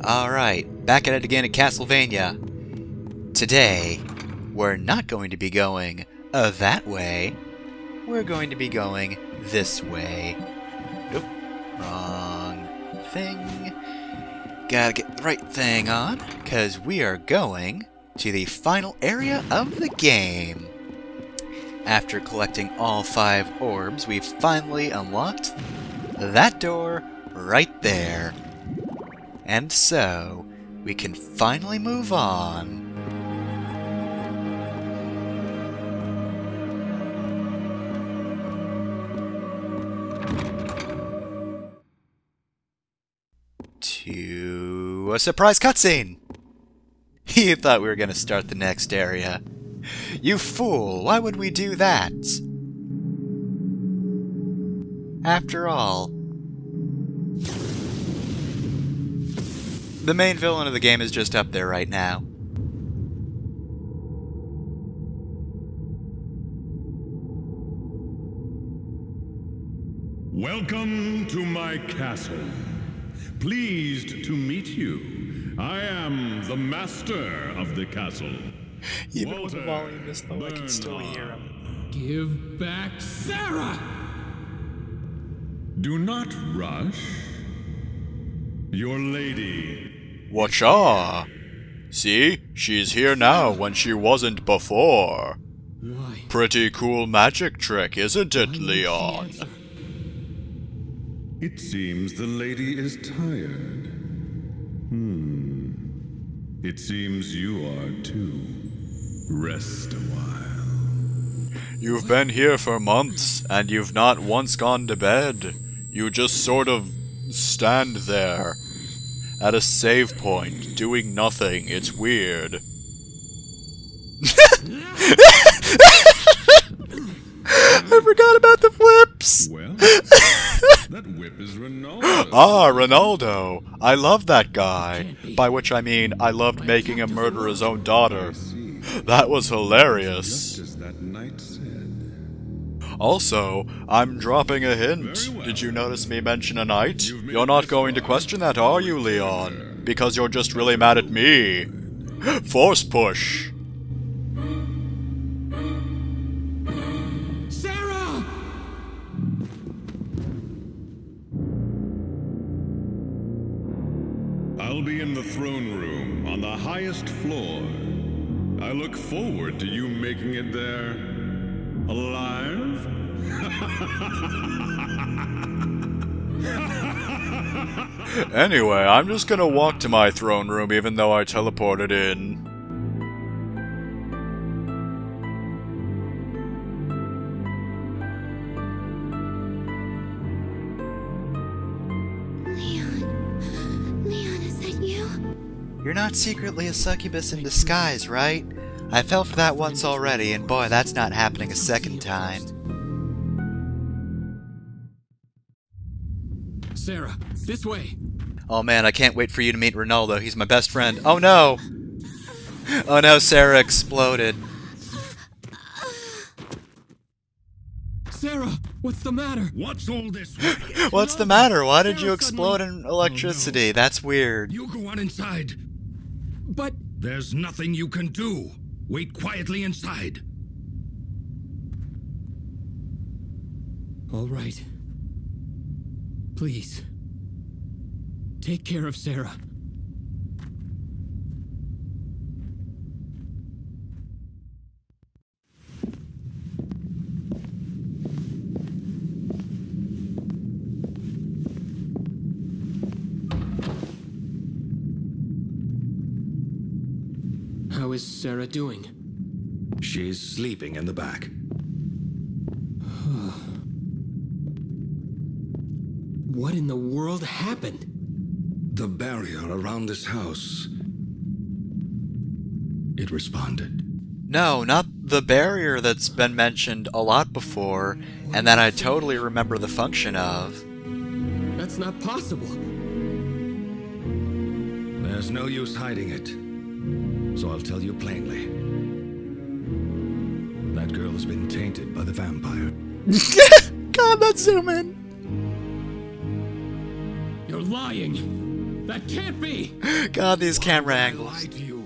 Alright, back at it again at Castlevania. Today, we're not going to be going that way. We're going to be going this way. Nope, wrong thing. Gotta get the right thing on, because we are going to the final area of the game. After collecting all 5 orbs, we've finally unlocked that door right there. And so, we can finally move on. To a surprise cutscene! You thought we were going to start the next area. You fool! Why would we do that? After all, the main villain of the game is just up there right now. Welcome to my castle. Pleased to meet you. I am the master of the castle. Even with the volume is low, I can still hear him. Give back Sarah! Do not rush. Your lady. Whatcha? See? She's here now when she wasn't before. Why? Pretty cool magic trick, isn't it, Leon? It seems the lady is tired. It seems you are too. Rest a while. You've been here for months, and you've not once gone to bed. You just sort of stand there. At a save point, doing nothing. It's weird. I forgot about the flips! Well, that whip is Ronaldo. Ah, Ronaldo. I love that guy. By which I mean, I loved making him murder his own daughter. That was hilarious. Just as that knight said. Also, I'm dropping a hint. Well. Did you notice me mention a knight? You're not going to question that, are you, Leon? Because you're just really mad at me. Force push. Sarah! I'll be in the throne room on the highest floor. I look forward to you making it there alive. Anyway, I'm just gonna walk to my throne room even though I teleported in. Leon, is that you? You're not secretly a succubus in disguise, right? I fell for that once already, and boy, that's not happening a second time. Sarah, this way! Oh man, I can't wait for you to meet Ronaldo. He's my best friend. Oh no! Oh no, Sarah exploded. Sarah, what's the matter? What's all this racket? What's the matter? Why did you Sarah explode in electricity? That's weird. You go on inside. But... There's nothing you can do. Wait quietly inside. All right. Please. Take care of Sarah. How is Sarah doing? She's sleeping in the back. What in the world happened? The barrier around this house. It responded. No, not the barrier that's been mentioned a lot before, and that I totally remember the function of. That's not possible. There's no use hiding it. So I'll tell you plainly. That girl has been tainted by the vampire. God, that zoom in. You're lying. That can't be! God, these camera Lie angles. to you.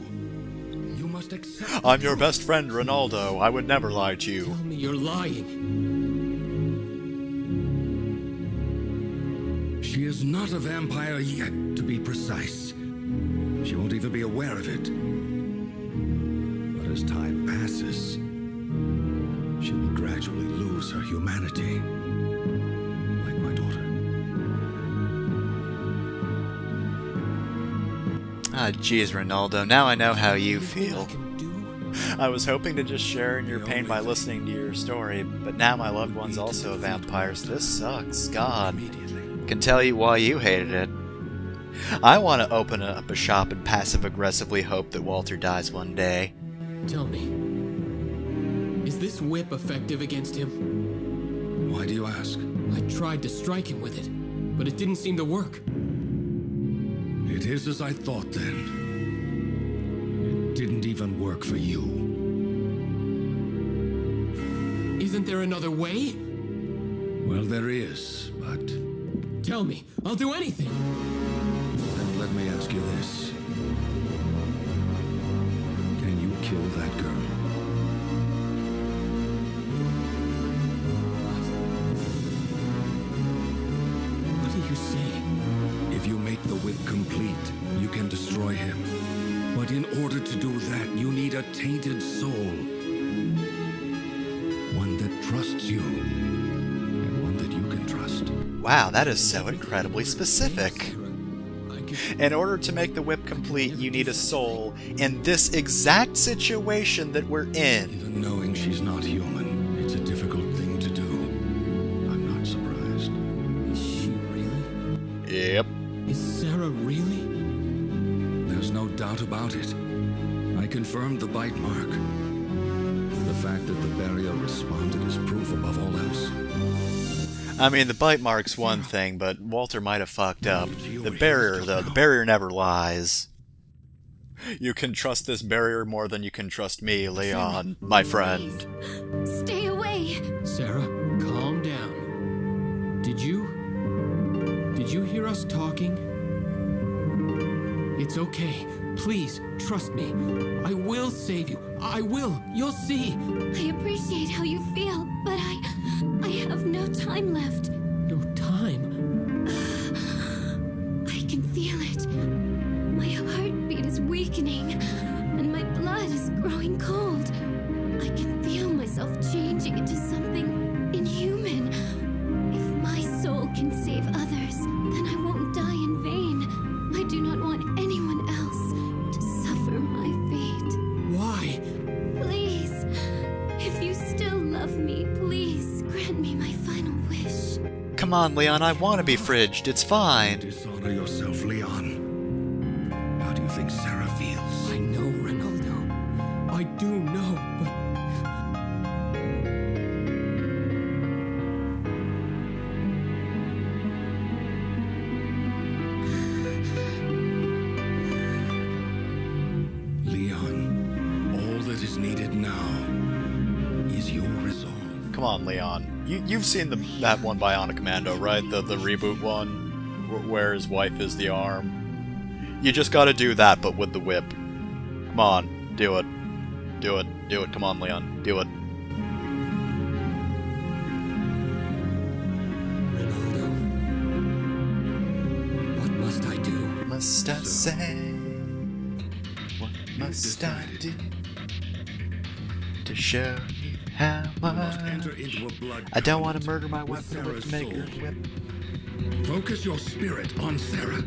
You must accept. I'm your best friend, Ronaldo. I would never lie to you. Tell me you're lying. She is not a vampire yet, to be precise. She won't even be aware of it. But as time passes, she will gradually lose her humanity. Like my daughter. Ah, jeez, Ronaldo. Now I know how you Anything feel. I can do? I was hoping to just share in your pain by listening to your story, but now my loved one's also a vampire, so this sucks. God. Can tell you why you hated it. I want to open up a shop and passive-aggressively hope that Walter dies one day. Tell me. Is this whip effective against him? Why do you ask? I tried to strike him with it, but it didn't seem to work. It is as I thought then. It didn't even work for you. Isn't there another way? Well, there is, but... Tell me. I'll do anything. Then let me ask you this. Can you kill that girl? What are you saying? If you make the whip complete, you can destroy him. But in order to do that, you need a tainted soul. One that trusts you. And one that you can trust. Wow, that is so incredibly specific. In order to make the whip complete, you need a soul in this exact situation that we're in. Even knowing she's not human, it's a difficult thing to do. I'm not surprised. Is she really? Yep. Is Sarah really? There's no doubt about it. I confirmed the bite mark. The fact that the barrier responded is proof above all else. I mean, the bite mark's one thing, but Walter might have fucked up. The barrier, though, the barrier never lies. You can trust this barrier more than you can trust me, Leon, my friend. Stay away. Sarah, calm down. Did you hear us talking? It's okay. Please, trust me. I will save you. I will. You'll see. I appreciate how you feel, but I have no time left. No time. I can feel it. My heartbeat is weakening, and my blood is growing cold. I can feel myself changing into something inhuman. If my soul can save others, then I won't die in vain. I do not want anyone else to suffer my fate. Why? Please, if you still love me, please grant me my final wish. Come on, Leon, I want to be fridged. It's fine. Dishonor yourself, Leon. How do you think Sarah feels? I know, Ronaldo. I do know, but... Leon, all that is needed now is your resolve. Come on, Leon. You've seen that one Bionic Commando, right? The reboot one, where his wife is the arm. You just gotta do that, but with the whip. Come on, do it. Do it. Do it. Come on, Leon. Do it. Ronaldo, what must I do? What must I say? What must I do to show you how much I don't want to murder my weapon with to make her whip? Focus your spirit on Sarah.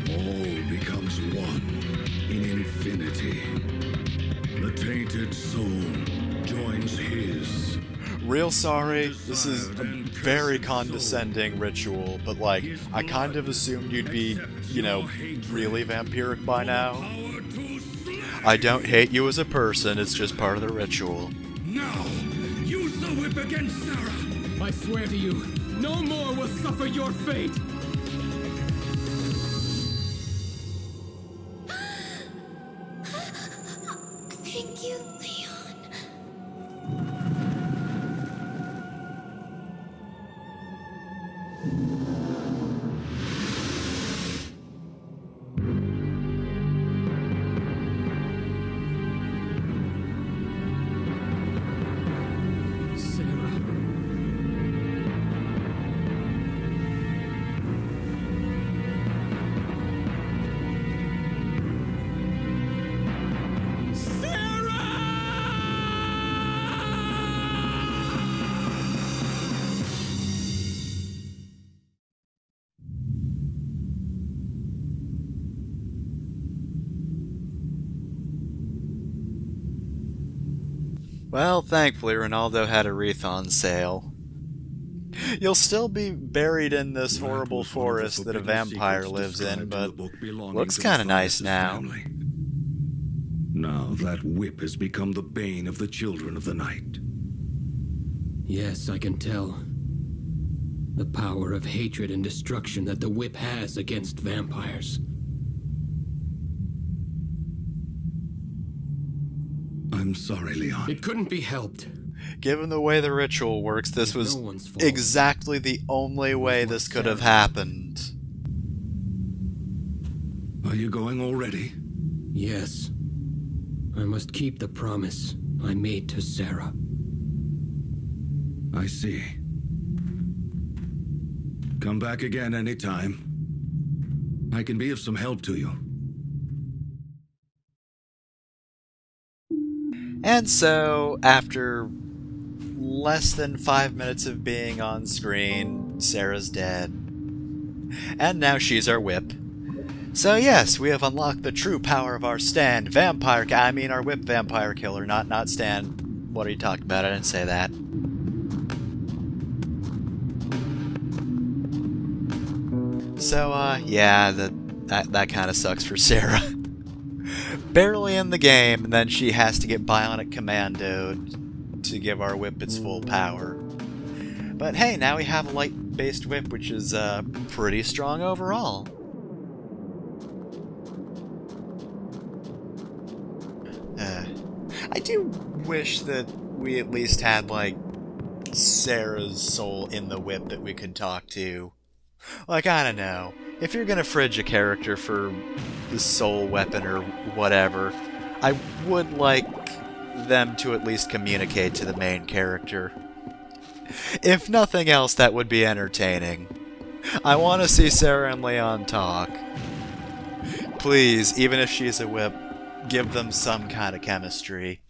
All becomes one in infinity. The tainted soul joins his. Real sorry, this is a very condescending ritual, but like, I kind of assumed you'd be, you know, really vampiric by now. I don't hate you as a person, it's just part of the ritual. Now, use the whip against Sarah. I swear to you, no more will suffer your fate! Thank you, Leon. Well, thankfully, Ronaldo had a wreath on sale. You'll still be buried in this horrible forest that a vampire lives in, but looks kind of nice now. Now that whip has become the bane of the children of the night. Yes, I can tell. The power of hatred and destruction that the whip has against vampires. I'm sorry, Leon. It couldn't be helped. Given the way the ritual works, this was exactly the only way this could have happened. Are you going already? Yes. I must keep the promise I made to Sarah. I see. Come back again anytime. I can be of some help to you. And so, after less than 5 minutes of being on screen, Sarah's dead. And now she's our whip. So yes, we have unlocked the true power of our stand, our whip vampire killer, not stand. What are you talking about? I didn't say that. So, yeah, that kind of sucks for Sarah. Barely in the game, and then she has to get bionic Commando to give our whip its full power. But hey, now we have a light-based whip, which is pretty strong overall. I do wish that we at least had, like, Sarah's soul in the whip that we could talk to. Like, I don't know. If you're gonna fridge a character for the soul weapon or whatever, I would like them to at least communicate to the main character. If nothing else, that would be entertaining. I want to see Sarah and Leon talk. Please, even if she's a whip, give them some kind of chemistry.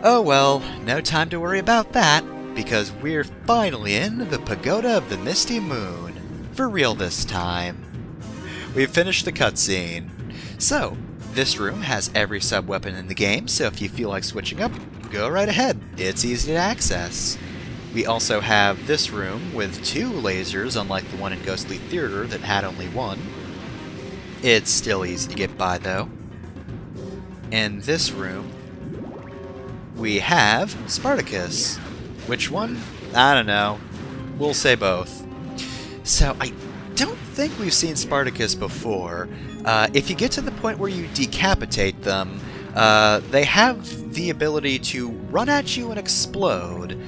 Oh well, no time to worry about that, because we're finally in the Pagoda of the Misty Moon. For real this time. We've finished the cutscene. So, this room has every sub-weapon in the game, so if you feel like switching up, go right ahead. It's easy to access. We also have this room with 2 lasers, unlike the one in Ghostly Theater that had only 1. It's still easy to get by, though. In this room, we have Spartacus. Which one? I don't know. We'll say both. So, I don't think we've seen Spartacus before. If you get to the point where you decapitate them, they have the ability to run at you and explode.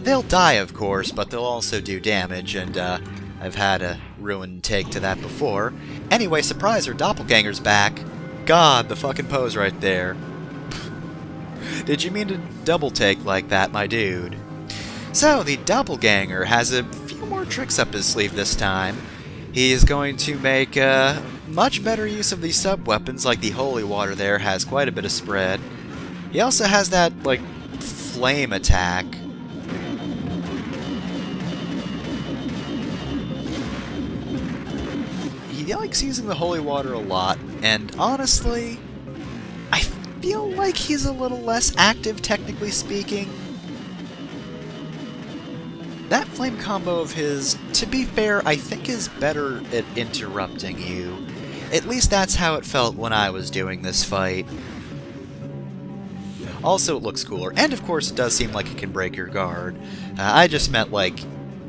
They'll die, of course, but they'll also do damage, and I've had a ruined take to that before. Anyway, surprise, her doppelganger's back. God, the fucking pose right there. Did you mean to double take like that, my dude? So, the doppelganger has a few more tricks up his sleeve this time. He is going to make much better use of these sub-weapons, like the holy water there has quite a bit of spread. He also has that, like, flame attack. He likes using the holy water a lot, and honestly, I feel like he's a little less active, technically speaking. That flame combo of his, to be fair, I think is better at interrupting you. At least that's how it felt when I was doing this fight. Also, it looks cooler, and of course it does seem like it can break your guard. I just meant, like,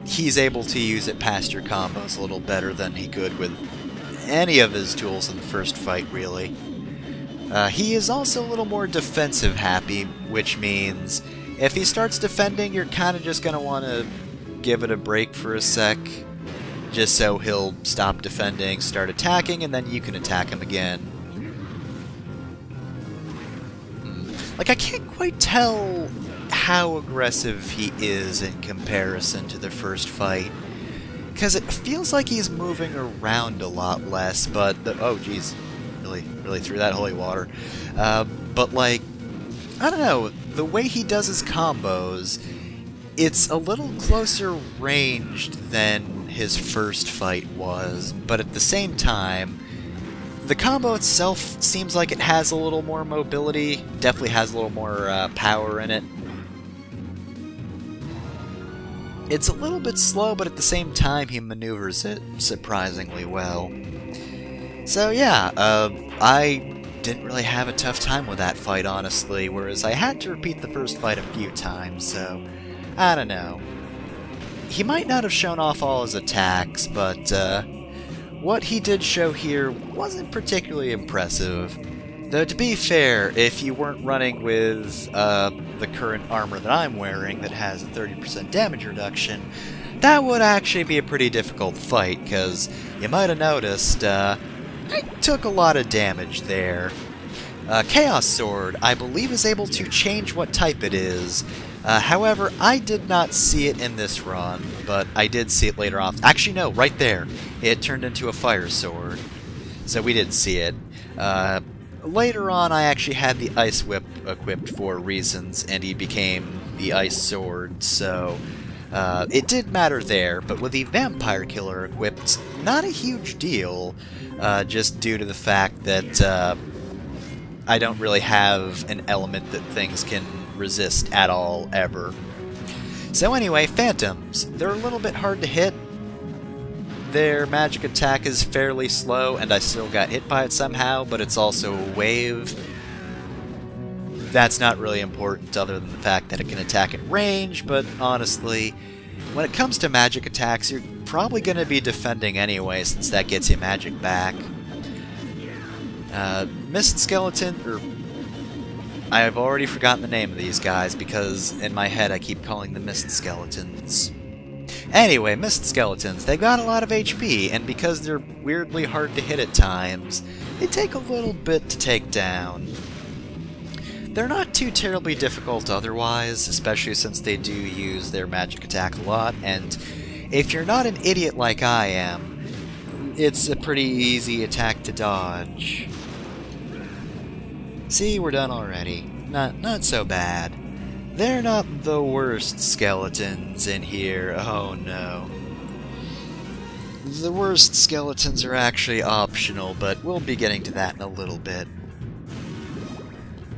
he's able to use it past your combos a little better than he could with any of his tools in the first fight, really. He is also a little more defensive happy, which means if he starts defending, you're kind of just going to want to give it a break for a sec, just so he'll stop defending, start attacking, and then you can attack him again. Like, I can't quite tell how aggressive he is in comparison to the first fight, because it feels like he's moving around a lot less, but oh geez, really threw that holy water. But like, I don't know, the way he does his combos, it's a little closer ranged than his first fight was, but at the same time, The combo itself seems like it has a little more mobility, definitely has a little more power in it. It's a little bit slow, but at the same time he maneuvers it surprisingly well. So yeah, I didn't really have a tough time with that fight, honestly, whereas I had to repeat the first fight a few times, so I don't know. He might not have shown off all his attacks, but what he did show here wasn't particularly impressive. Though to be fair, if you weren't running with the current armor that I'm wearing that has a 30% damage reduction, that would actually be a pretty difficult fight, because you might have noticed I took a lot of damage there. Chaos Sword, I believe, is able to change what type it is. However, I did not see it in this run, but I did see it later on. Actually, no, right there. It turned into a Fire Sword, so we didn't see it. Later on, I actually had the Ice Whip equipped for reasons, and he became the Ice Sword, so it did matter there. But with the Vampire Killer equipped, not a huge deal, just due to the fact that I don't really have an element that things can resist at all, ever. So anyway, Phantoms. They're a little bit hard to hit. Their magic attack is fairly slow, and I still got hit by it somehow, but it's also a wave. That's not really important other than the fact that it can attack at range, but honestly, when it comes to magic attacks, you're probably going to be defending anyway, since that gets you magic back. Mist Skeleton, or I've already forgotten the name of these guys, because in my head I keep calling them Mist Skeletons. Anyway, Mist Skeletons, they got a lot of HP, and because they're weirdly hard to hit at times, they take a little bit to take down. They're not too terribly difficult otherwise, especially since they do use their magic attack a lot, and if you're not an idiot like I am, it's a pretty easy attack to dodge. See, we're done already. Not so bad. They're not the worst skeletons in here, oh no. The worst skeletons are actually optional, but we'll be getting to that in a little bit.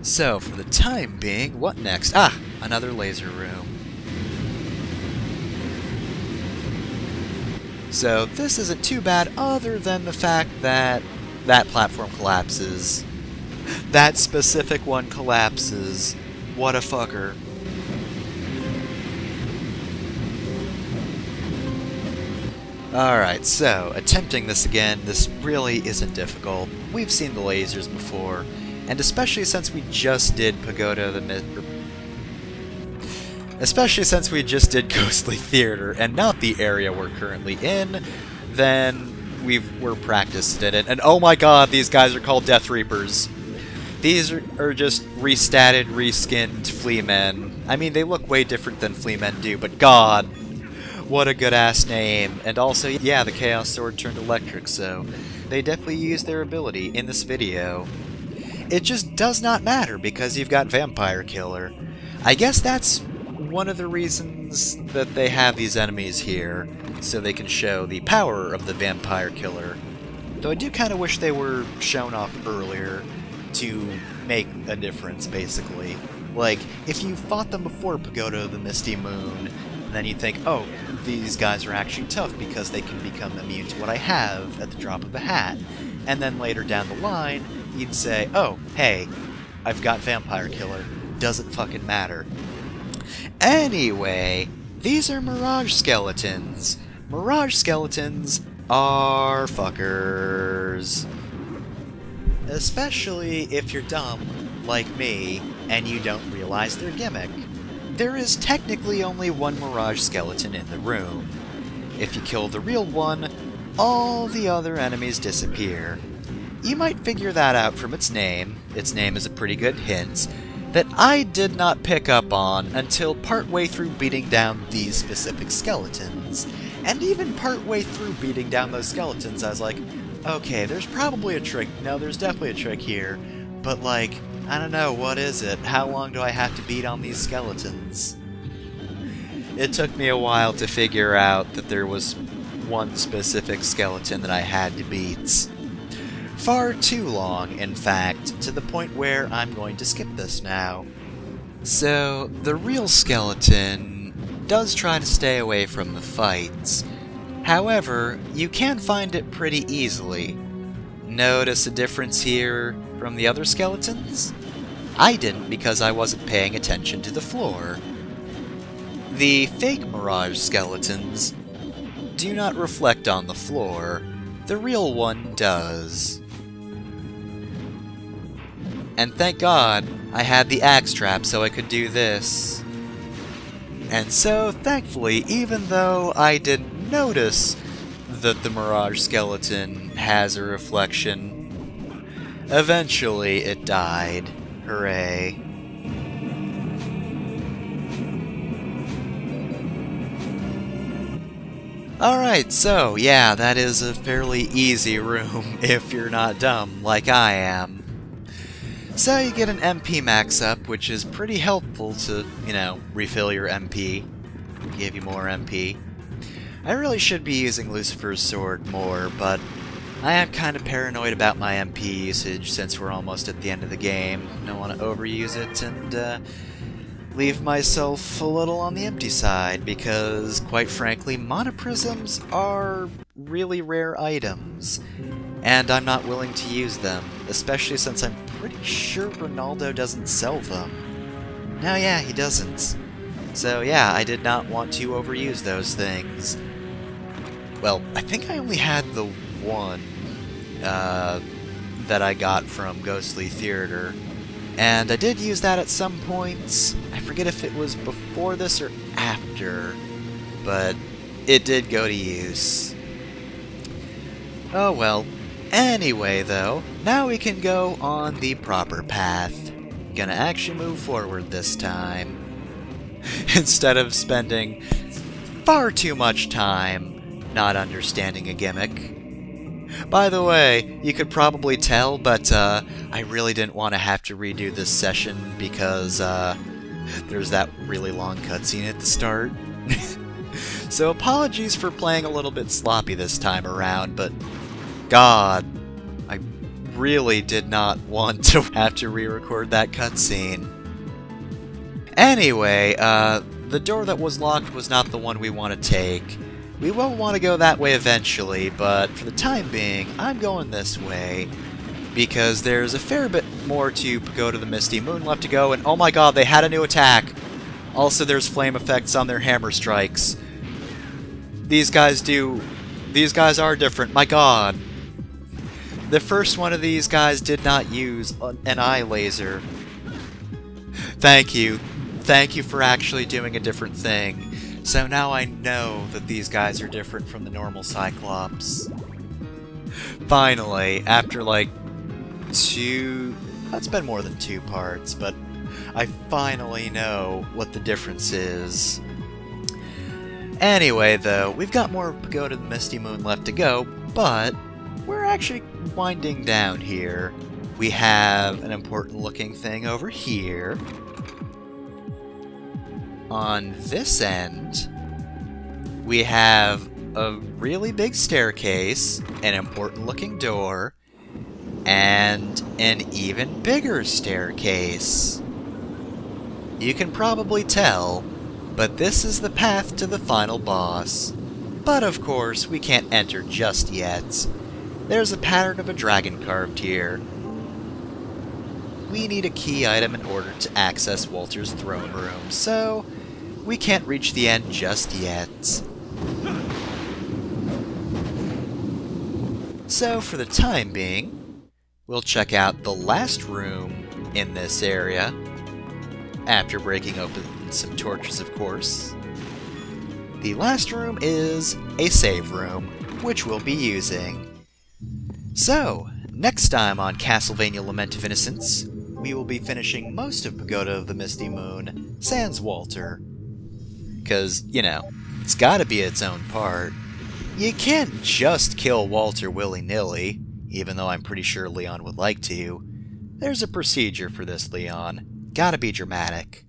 So, for the time being, what next? Ah, another laser room. So, this isn't too bad other than the fact that that platform collapses. That specific one collapses. What a fucker. Alright, so, attempting this again, this really isn't difficult. We've seen the lasers before, and especially since we just did especially since we just did Ghostly Theater, and not the area we're currently in, then we're practiced in it. And oh my god, these guys are called Death Reapers. These are just restatted, reskinned flea men. I mean, they look way different than flea men do, but god, what a good-ass name. And also, yeah, the Chaos Sword turned electric, so they definitely used their ability in this video. It just does not matter, because you've got Vampire Killer. I guess that's one of the reasons that they have these enemies here, so they can show the power of the Vampire Killer. Though I do kind of wish they were shown off earlier to make a difference, basically. Like, if you fought them before Pagoda of the Misty Moon, then you'd think, oh, these guys are actually tough because they can become immune to what I have at the drop of a hat. And then later down the line, you'd say, oh, hey, I've got Vampire Killer. Doesn't fucking matter. Anyway, these are Mirage Skeletons. Mirage Skeletons are fuckers. Especially if you're dumb, like me, and you don't realize their gimmick. There is technically only one Mirage Skeleton in the room. If you kill the real one, all the other enemies disappear. You might figure that out from its name. Its name is a pretty good hint that I did not pick up on until partway through beating down these specific skeletons. And even partway through beating down those skeletons, I was like, okay, there's probably a trick. No, there's definitely a trick here. But, like, I don't know, what is it? How long do I have to beat on these skeletons? It took me a while to figure out that there was one specific skeleton that I had to beat. Far too long, in fact, to the point where I'm going to skip this now. So, the real skeleton does try to stay away from the fights. However, you can find it pretty easily. Notice a difference here from the other skeletons? I didn't because I wasn't paying attention to the floor. The fake Mirage skeletons do not reflect on the floor. The real one does. And thank God I had the axe trap so I could do this. And so, thankfully, even though I didn't notice that the Mirage skeleton has a reflection, eventually it died. Hooray. Alright, so yeah, that is a fairly easy room if you're not dumb like I am. So you get an MP max up, which is pretty helpful to, you know, refill your MP, give you more MP. I really should be using Lucifer's sword more, but I am kind of paranoid about my MP usage since we're almost at the end of the game. I don't want to overuse it and leave myself a little on the empty side, because, quite frankly, monoprisms are really rare items, and I'm not willing to use them, especially since I'm pretty sure Ronaldo doesn't sell them. No, yeah, he doesn't. So yeah, I did not want to overuse those things. Well, I think I only had the one that I got from Ghostly Theater. And I did use that at some points. I forget if it was before this or after, but it did go to use. Oh well. Anyway, though, now we can go on the proper path. Gonna actually move forward this time. Instead of spending far too much time not understanding a gimmick. By the way, you could probably tell, but I really didn't want to have to redo this session because there's that really long cutscene at the start. So apologies for playing a little bit sloppy this time around, but God, I really did not want to have to re-record that cutscene. Anyway, the door that was locked was not the one we want to take. We will want to go that way eventually, but for the time being, I'm going this way, because there's a fair bit more to go to the Misty Moon left to go, and oh my god, they had a new attack! Also, there's flame effects on their hammer strikes. These guys are different, my god. The first one of these guys did not use an eye laser. Thank you. Thank you for actually doing a different thing. So now I know that these guys are different from the normal Cyclops. Finally, after like that's been more than 2 parts, but I finally know what the difference is. Anyway, though, we've got more Go to the Misty Moon left to go, but we're actually winding down here. We have an important looking thing over here. On this end, we have a really big staircase, an important looking door, and an even bigger staircase. You can probably tell, but this is the path to the final boss. But of course, we can't enter just yet. There's a pattern of a dragon carved here. We need a key item in order to access Walter's throne room, so we can't reach the end just yet. So for the time being, we'll check out the last room in this area, after breaking open some torches, of course. The last room is a save room, which we'll be using. So, next time on Castlevania Lament of Innocence, we will be finishing most of Pagoda of the Misty Moon, sans Walter. Because, you know, it's gotta be its own part. You can't just kill Walter willy-nilly, even though I'm pretty sure Leon would like to. There's a procedure for this, Leon. Gotta be dramatic.